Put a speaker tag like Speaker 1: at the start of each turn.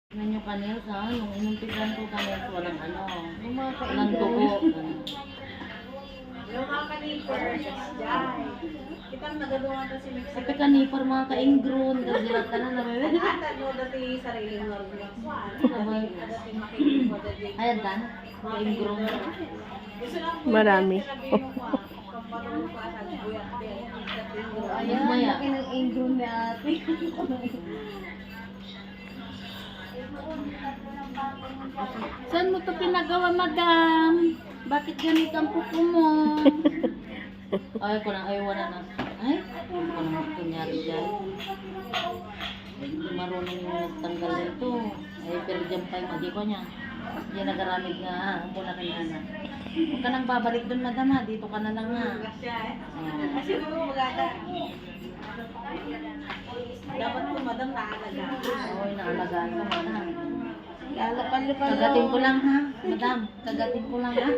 Speaker 1: Tingnan nyo kanil sa nung inumpisan ko kanil walang ano,
Speaker 2: Yung mga
Speaker 1: walang dugo.
Speaker 2: Yung mga kanipers, dyan. Kitang nagaduhan to si Mexico.
Speaker 1: Sabi kanipar mga ka-ingron, gagilat ka na namin.
Speaker 2: Atan mo dati sariling normal. Dati makinig mo dati.
Speaker 1: Ayan dan, ka-ingron.
Speaker 3: Marami.
Speaker 1: Ayan, maya.
Speaker 2: ng ingron ni ate.
Speaker 1: Saan mo to pinagawa, madam? Bakit ganito ang pupo mo? Ay, ko nang ayaw na na. Ay, ko nang kunyari dyan. Hindi marunong magtanggal nito. Ay, pero dyan pa yung magi ko niya. Diyan nagaramid nga, ang muna kanina. Huwag ka nang babalik doon, madam ha. Dito ka na lang ha.
Speaker 2: Kasi mo maganda. Dapat po madam naalagaan.
Speaker 1: Oo, inaalagaan ka, madam.
Speaker 2: Lalo
Speaker 1: Kagatin ko lang ha, madam. Kagatin ko lang ha.